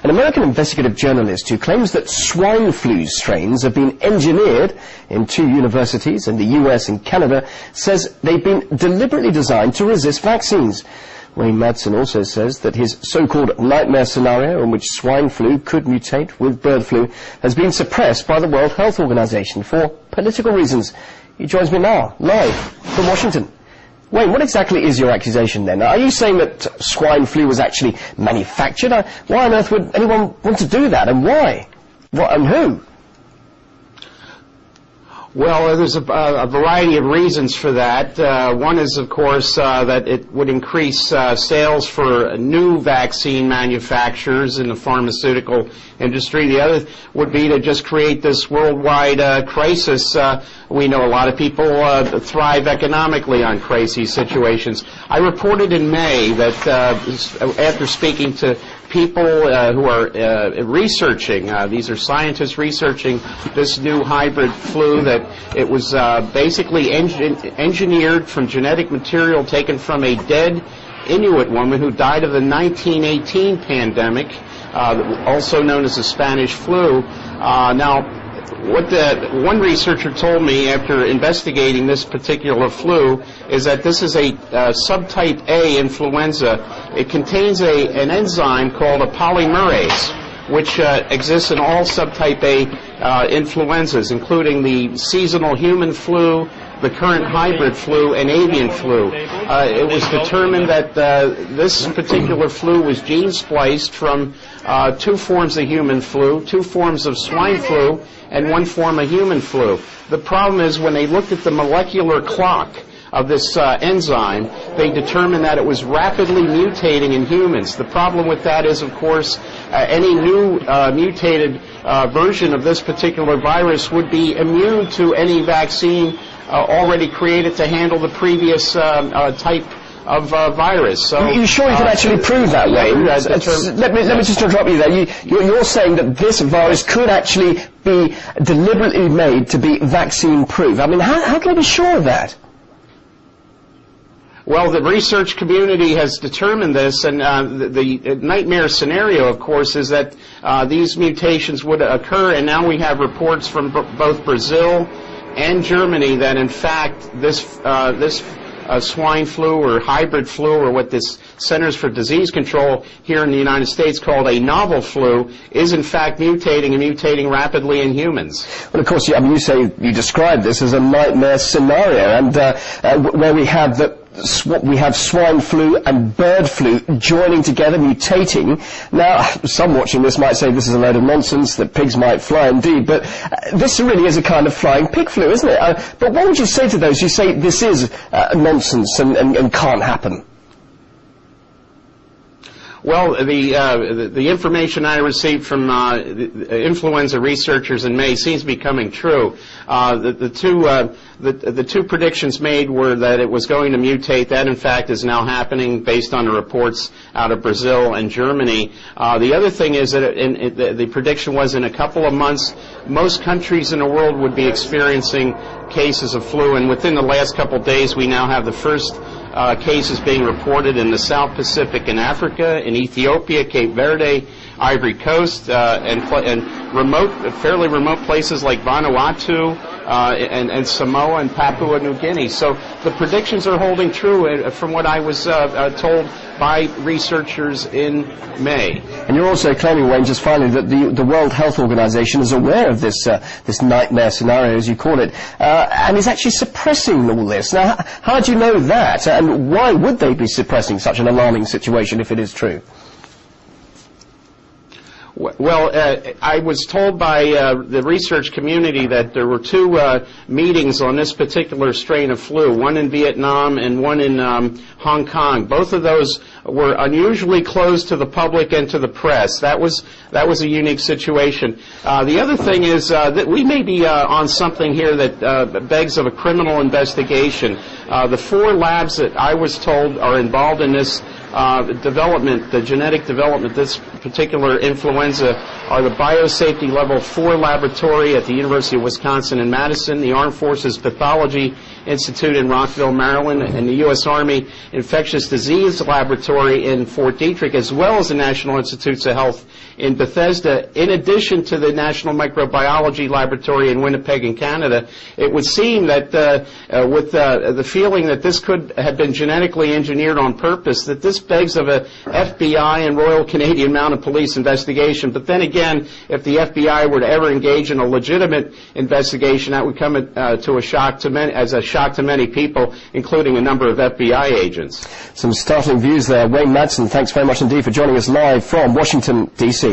An American investigative journalist who claims that swine flu strains have been engineered in 2 universities in the US and Canada says they've been deliberately designed to resist vaccines. Wayne Madsen also says that his so-called nightmare scenario in which swine flu could mutate with bird flu has been suppressed by the World Health Organization for political reasons. He joins me now, live from Washington. Wayne, what exactly is your accusation then? Are you saying that swine flu was actually manufactured? Why on earth would anyone want to do that, and why? What, and who? Well, there's a variety of reasons for that. One is, of course, that it would increase sales for new vaccine manufacturers in the pharmaceutical industry. The other would be to just create this worldwide crisis. We know a lot of people thrive economically on crisis situations. I reported in May that after speaking to people who are researching, these are scientists researching this new hybrid flu, that it was basically engineered from genetic material taken from a dead Inuit woman who died of the 1918 pandemic, also known as the Spanish flu. Now, what one researcher told me after investigating this particular flu is that this is a subtype A influenza. It contains an enzyme called a polymerase, which exists in all subtype A influenzas, including the seasonal human flu, the current hybrid flu, and avian flu. It was determined that this particular flu was gene spliced from 2 forms of human flu, 2 forms of swine flu, and 1 form of human flu. The problem is when they looked at the molecular clock of this enzyme, they determined that it was rapidly mutating in humans. The problem with that is, of course, any new mutated version of this particular virus would be immune to any vaccine already created to handle the previous type of virus. So, are you sure you can actually prove that, Wayne? Let me just interrupt you there. You're saying that this virus could actually be deliberately made to be vaccine-proof. I mean, how can I be sure of that? Well, the research community has determined this, and the nightmare scenario, of course, is that these mutations would occur, and now we have reports from both Brazil and Germany that, in fact, this swine flu or hybrid flu, or what this Centers for Disease Control here in the United States called a novel flu, is in fact mutating and mutating rapidly in humans. Well, of course, you describe this as a nightmare scenario, and where we have swine flu and bird flu joining together, mutating. Now, some watching this might say this is a load of nonsense, that pigs might fly indeed, but this really is a kind of flying pig flu, isn't it? But what would you say to those who say this is nonsense and can't happen? Well, the information I received from influenza researchers in May seems to be coming true. The two predictions made were that it was going to mutate. That, in fact, is now happening based on the reports out of Brazil and Germany. The other thing is that the prediction was in a couple of months, most countries in the world would be experiencing cases of flu, and within the last couple of days, we now have the first cases being reported in the South Pacific and Africa, in Ethiopia, Cape Verde, Ivory Coast, and fairly remote places like Vanuatu and Samoa and Papua New Guinea. So the predictions are holding true from what I was told by researchers in May. And you're also claiming, Wayne, just finally, that the World Health Organization is aware of this nightmare scenario, as you call it, and is actually suppressing all this. Now, how do you know that, and why would they be suppressing such an alarming situation if it is true? Well, I was told by the research community that there were 2 meetings on this particular strain of flu, one in Vietnam and one in Hong Kong. Both of those were unusually closed to the public and to the press. That was a unique situation. The other thing is that we may be on something here that begs of a criminal investigation. The 4 labs that I was told are involved in this development, the genetic development, this particular influenza, are the Biosafety Level 4 laboratory at the University of Wisconsin in Madison, the Armed Forces Pathology Institute in Rockville, Maryland, and the U.S. Army Infectious Disease Laboratory in Fort Detrick, as well as the National Institutes of Health in Bethesda, in addition to the National Microbiology Laboratory in Winnipeg in Canada. It would seem that with the feeling that this could have been genetically engineered on purpose, that this begs of a FBI and Royal Canadian Mounted Police investigation. But then again, if the FBI were to ever engage in a legitimate investigation, that would come to a shock to many, as a shock to many people, including a number of FBI agents. Some startling views there. Wayne Madsen, thanks very much indeed for joining us live from Washington, D.C.